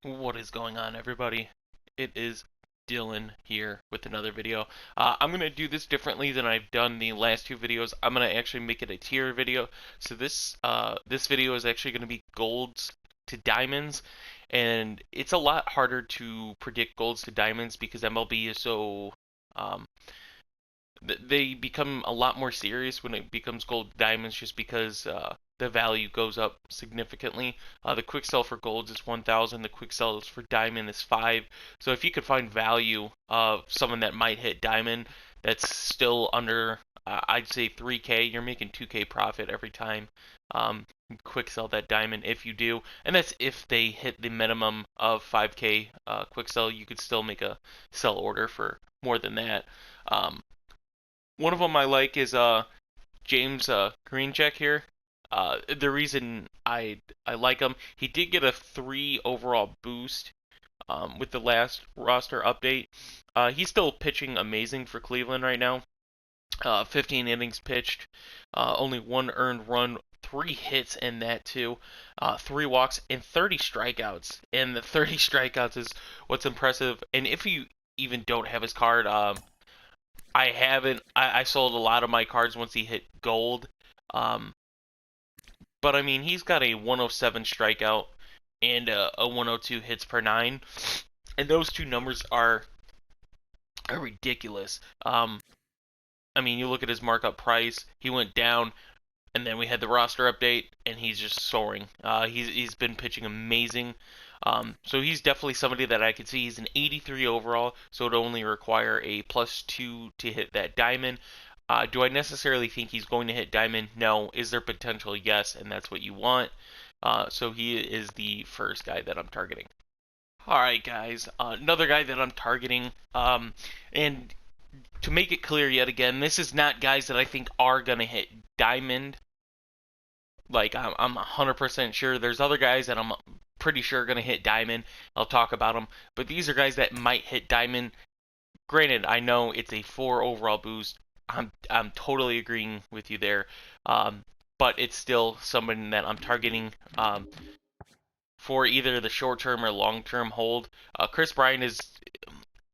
What is going on, everybody? It is Dylan here with another video. I'm going to do this differently than I've done the last two videos. I'm going to actually make it a tier video. So this video is actually going to be golds to diamonds, and it's a lot harder to predict golds to diamonds because MLB is so um, they become a lot more serious when it becomes gold diamonds just because the value goes up significantly. The quick sell for golds is 1,000. The quick sell for diamond is 5. So if you could find value of someone that might hit diamond that's still under, I'd say 3K, you're making 2K profit every time. Quick sell that diamond if you do, and that's if they hit the minimum of 5K quick sell. You could still make a sell order for more than that. Um, One of them I like is James Greenjack here. The reason I like him, he did get a 3 overall boost with the last roster update. He's still pitching amazing for Cleveland right now. 15 innings pitched, only 1 earned run, 3 hits in that too, 3 walks and 30 strikeouts. And the 30 strikeouts is what's impressive. And if you even don't have his card, I haven't. I sold a lot of my cards once he hit gold. Um, but I mean, he's got a 107 strikeout and a 102 hits per nine, and those two numbers are ridiculous. I mean, you look at his markup price; he went down, and then we had the roster update, and he's just soaring. He's been pitching amazing. So he's definitely somebody that I could see. He's an 83 overall, so it only require a +2 to hit that diamond. Do I necessarily think he's going to hit diamond? No. Is there potential? Yes, and that's what you want. So he is the first guy that I'm targeting. All right, guys. Another guy that I'm targeting, and to make it clear yet again, this is not guys that I think are gonna hit diamond. Like I'm 100% sure. There's other guys that I'm pretty sure are gonna hit diamond. I'll talk about them, but these are guys that might hit diamond. Granted, I know it's a 4 overall boost. I'm totally agreeing with you there. But it's still someone that I'm targeting for either the short term or long term hold. Chris Bryant is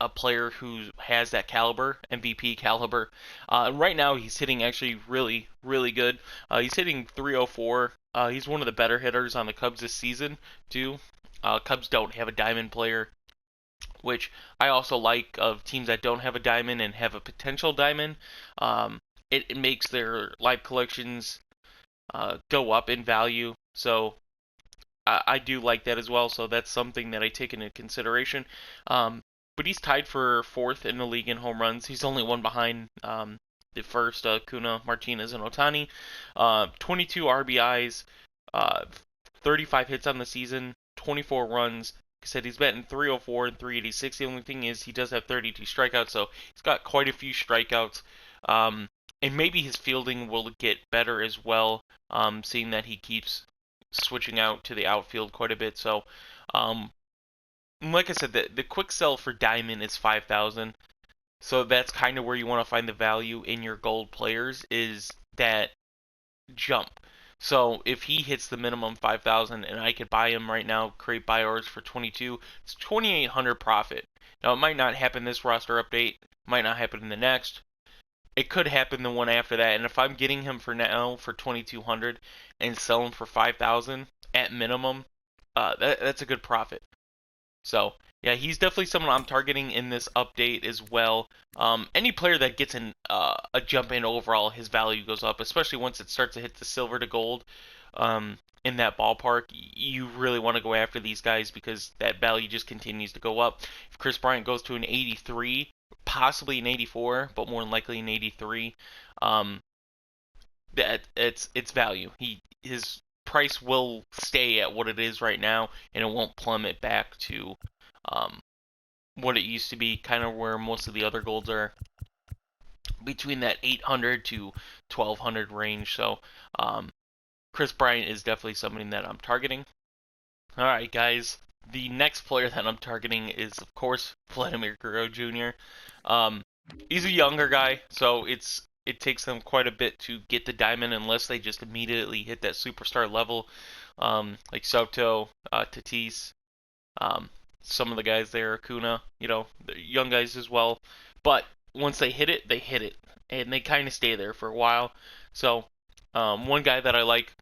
a player who has that caliber, MVP caliber. Right now, he's hitting actually really, really good. He's hitting 304. He's one of the better hitters on the Cubs this season, too. Cubs don't have a diamond player, which I also like of teams that don't have a diamond and have a potential diamond. It makes their live collections go up in value. So I do like that as well. So that's something that I take into consideration. But he's tied for fourth in the league in home runs. He's only one behind the first Kuna, Martinez, and Otani. 22 RBIs, 35 hits on the season, 24 runs. Like I said, he's batting 304 and 386. The only thing is he does have 32 strikeouts, so he's got quite a few strikeouts. And maybe his fielding will get better as well, seeing that he keeps switching out to the outfield quite a bit. So, like I said, the quick sell for diamond is 5,000. So that's kind of where you want to find the value in your gold players is that jump. So if he hits the minimum 5,000 and I could buy him right now, create buy orders for 22, it's 2,800 profit. Now it might not happen this roster update, might not happen in the next. It could happen the one after that. And if I'm getting him for now for 2,200 and sell him for 5,000 at minimum, that's a good profit. So yeah, he's definitely someone I'm targeting in this update as well. Any player that gets a jump in overall, his value goes up, especially once it starts to hit the silver to gold. In that ballpark, you really want to go after these guys because that value just continues to go up. If Chris Bryant goes to an 83, possibly an 84, but more than likely an 83, that it's value. His price will stay at what it is right now, and it won't plummet back to um, what it used to be, kind of where most of the other golds are, between that 800 to 1200 range. So Chris Bryant is definitely somebody that I'm targeting. All right, guys. The next player that I'm targeting is, of course, Vladimir Guro Jr. He's a younger guy, so it takes them quite a bit to get the diamond unless they just immediately hit that superstar level, like Soto, Tatis. Some of the guys there, Acuna, they're young guys as well. But once they hit it, and they kind of stay there for a while. So one guy that I like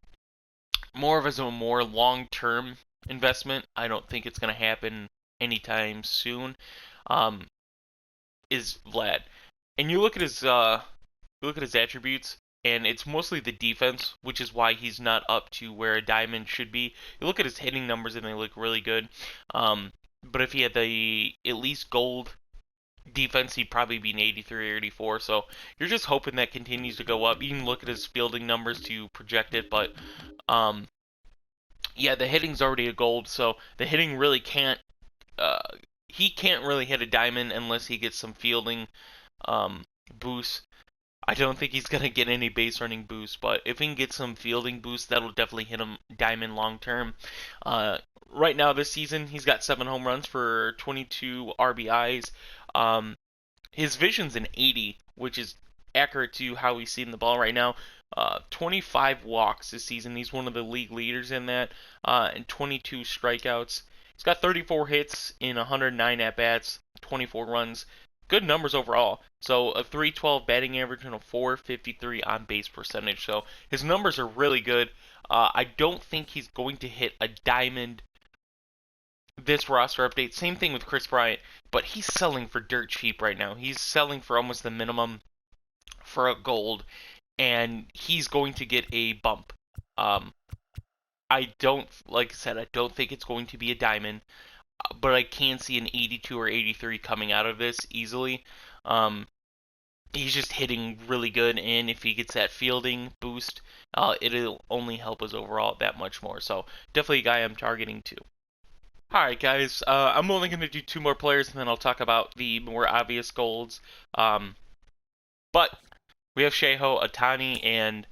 more of as a more long-term investment, I don't think it's going to happen anytime soon, um, is Vlad. And you look at his attributes, and it's mostly the defense, which is why he's not up to where a diamond should be. You look at his hitting numbers, and they look really good. But if he had the at least gold defense, he'd probably be an 83 or 84. So you're just hoping that continues to go up. You can look at his fielding numbers to project it, but um, yeah, the hitting's already a gold, so the hitting really can't. Uh, he can't really hit a diamond unless he gets some fielding boost. I don't think he's gonna get any base running boost, but if he can get some fielding boost, that'll definitely hit him diamond long term. Right now this season, he's got 7 home runs for 22 RBIs. Um, his vision's an 80, which is accurate to how he's seeing the ball right now. 25 walks this season. He's one of the league leaders in that, and 22 strikeouts. He's got 34 hits in 109 at bats, 24 runs. Good numbers overall. So a 312 batting average and a 453 on base percentage. So his numbers are really good. I don't think he's going to hit a diamond this roster update. Same thing with Chris Bryant, but he's selling for dirt cheap right now. He's selling for almost the minimum for a gold, and he's going to get a bump. Like I said, I don't think it's going to be a diamond, but I can see an 82 or 83 coming out of this easily. He's just hitting really good, and if he gets that fielding boost, it'll only help us overall that much more. So definitely a guy I'm targeting too. Alright guys, I'm only going to do 2 more players, and then I'll talk about the more obvious golds. But we have Shaho Atani, and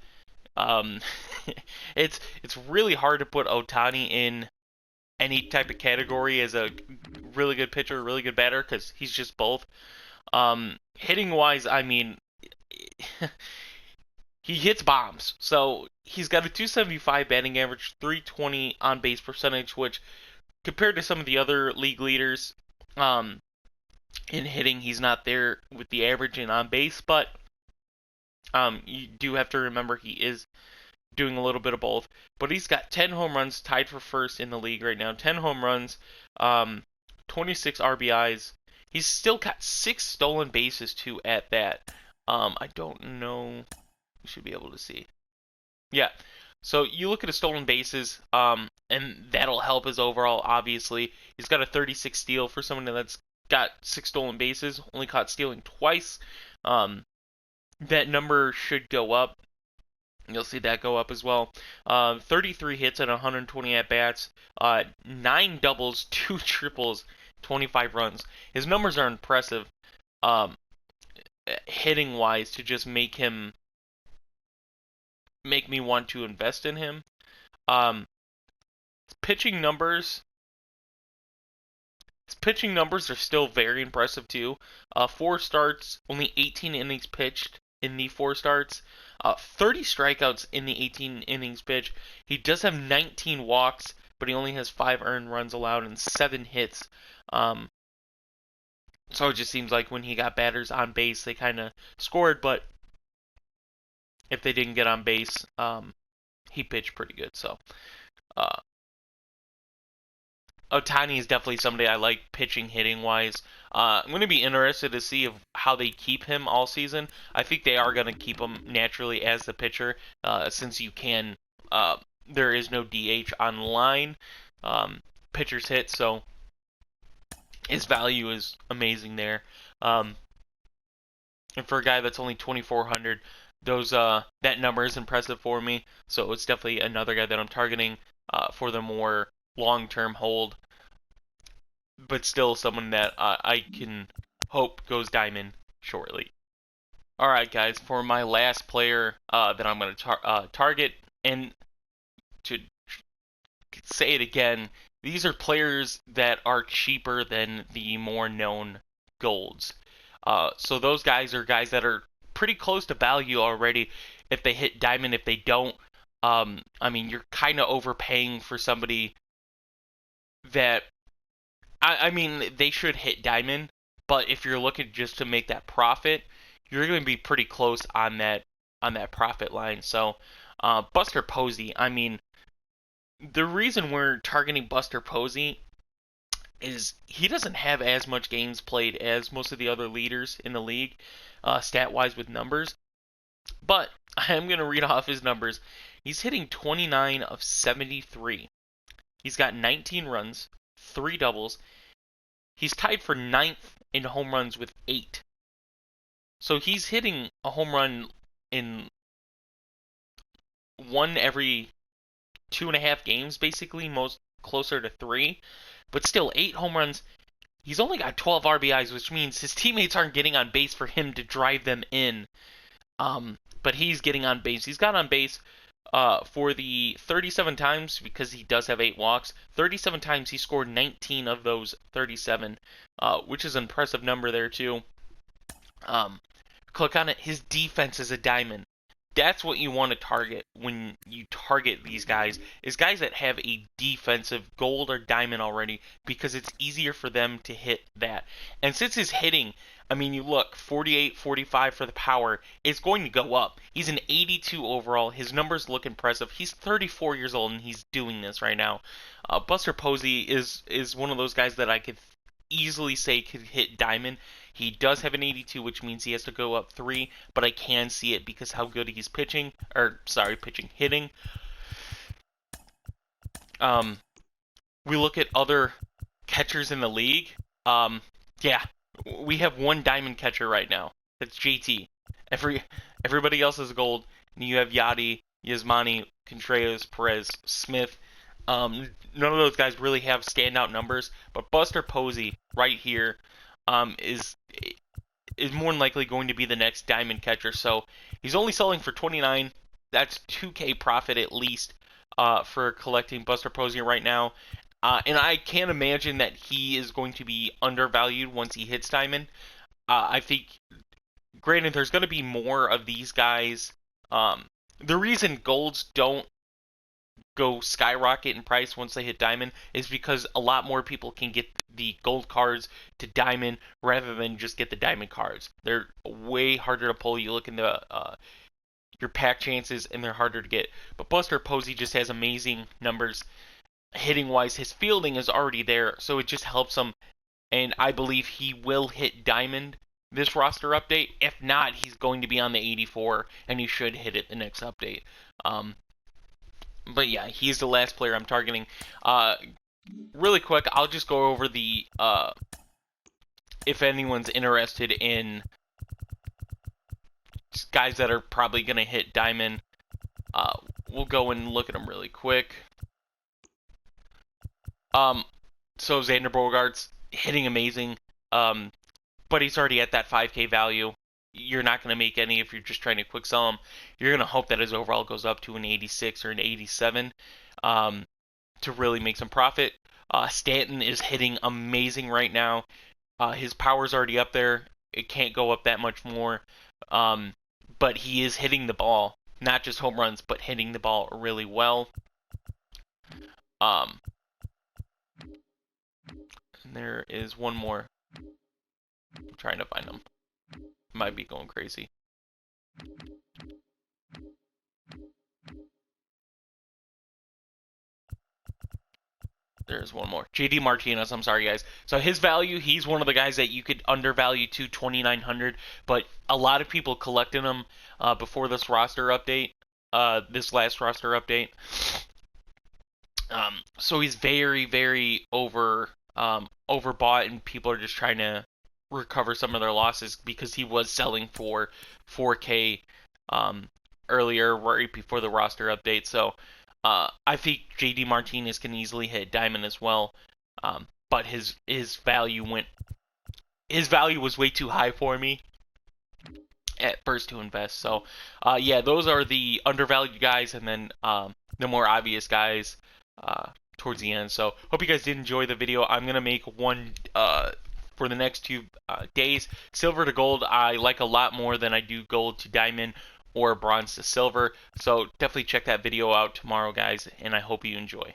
it's really hard to put Otani in any type of category as a really good pitcher, really good batter, because he's just both. Hitting wise, I mean, he hits bombs. So he's got a 275 batting average, 320 on base percentage, which compared to some of the other league leaders, in hitting, he's not there with the average and on base, but you do have to remember he is doing a little bit of both. But he's got 10 home runs, tied for first in the league right now. 10 home runs, 26 RBIs. He's still got 6 stolen bases too at that. I don't know. You should be able to see. Yeah. So you look at his stolen bases, and that'll help his overall, obviously. He's got a 36 steal for someone that's got 6 stolen bases, only caught stealing twice. That number should go up. You'll see that go up as well. 33 hits and 120 at-bats, 9 doubles, 2 triples, 25 runs. His numbers are impressive, hitting-wise, to just make me want to invest in him. Pitching numbers are still very impressive too. 4 starts, only 18 innings pitched in the 4 starts. 30 strikeouts in the 18 innings pitched. He does have 19 walks, but he only has 5 earned runs allowed and 7 hits. So it just seems like when he got batters on base, they kind of scored, but if they didn't get on base, he pitched pretty good. So Otani is definitely somebody I like pitching, hitting wise. I'm going to be interested to see how they keep him all season. I think they are going to keep him naturally as the pitcher, since you can. There is no DH online. Pitchers hit, so his value is amazing there. And for a guy that's only 2,400, that number is impressive for me. So it's definitely another guy that I'm targeting for the more long-term hold, but still someone that I can hope goes diamond shortly. Alright guys, for my last player that I'm going to target, and to say it again, these are players that are cheaper than the more known golds. So those guys are guys that are pretty close to value already. If they hit diamond, if they don't, I mean, you're kind of overpaying for somebody that I mean, they should hit diamond, but if you're looking just to make that profit, you're going to be pretty close on that profit line. So, Buster Posey, I mean, the reason we're targeting Buster Posey is he doesn't have as much games played as most of the other leaders in the league, stat-wise with numbers. But I am going to read off his numbers. He's hitting 29 of 73. He's got 19 runs, 3 doubles. He's tied for 9th in home runs with 8. So he's hitting a home run in one every 2.5 games, basically, most closer to 3. But still, 8 home runs. He's only got 12 RBIs, which means his teammates aren't getting on base for him to drive them in. But he's getting on base. He's got on base for the 37 times, because he does have 8 walks. 37 times, he scored 19 of those 37, which is an impressive number there, too. Click on it. His defense is a diamond. That's what you want to target when you target these guys, is guys that have a defensive gold or diamond already, because it's easier for them to hit that. And since his hitting, I mean, you look, 48, 45 for the power, it's going to go up. He's an 82 overall. His numbers look impressive. He's 34 years old, and he's doing this right now. Buster Posey is one of those guys that I could easily say could hit diamond. He does have an 82, which means he has to go up 3, but I can see it because how good he's hitting. We look at other catchers in the league. Yeah, we have one diamond catcher right now. That's JT. Everybody else is gold. And you have Yachty, Yasmani, Contreras, Perez, Smith. None of those guys really have standout numbers, but Buster Posey right here is more than likely going to be the next diamond catcher. So he's only selling for 29. That's 2K profit at least for collecting Buster Posey right now. And I can't imagine that he is going to be undervalued once he hits diamond. I think, granted, there's going to be more of these guys. The reason golds don't go skyrocket in price once they hit diamond is because a lot more people can get the gold cards to diamond rather than just get the diamond cards. They're way harder to pull. You look into your pack chances, and they're harder to get. But Buster Posey just has amazing numbers hitting wise. His fielding is already there, so it just helps him, and I believe he will hit diamond this roster update. If not, he's going to be on the 84, and he should hit it the next update. But yeah, he's the last player I'm targeting. Really quick, I'll just go over the, if anyone's interested in guys that are probably going to hit diamond, we'll go and look at them really quick. So Xander Bogart's hitting amazing, but he's already at that 5K value. You're not going to make any if you're just trying to quick sell him. You're going to hope that his overall goes up to an 86 or an 87 to really make some profit. Stanton is hitting amazing right now. His power's already up there. It can't go up that much more. But he is hitting the ball. Not just home runs, but hitting the ball really well. And there is one more. I'm trying to find him. Might be going crazy. There's one more. JD Martinez, I'm sorry guys. So his value, he's one of the guys that you could undervalue to 2,900, but a lot of people collected him before this roster update, this last roster update. So he's very, very overbought, and people are just trying to recover some of their losses because he was selling for 4K earlier, right before the roster update. So I think JD Martinez can easily hit diamond as well, but his value was way too high for me at first to invest. So yeah, those are the undervalued guys, and then the more obvious guys towards the end. So hope you guys did enjoy the video. I'm gonna make one for the next 2 days. Silver to gold I like a lot more than I do gold to diamond or bronze to silver. So definitely check that video out tomorrow, guys, and I hope you enjoy.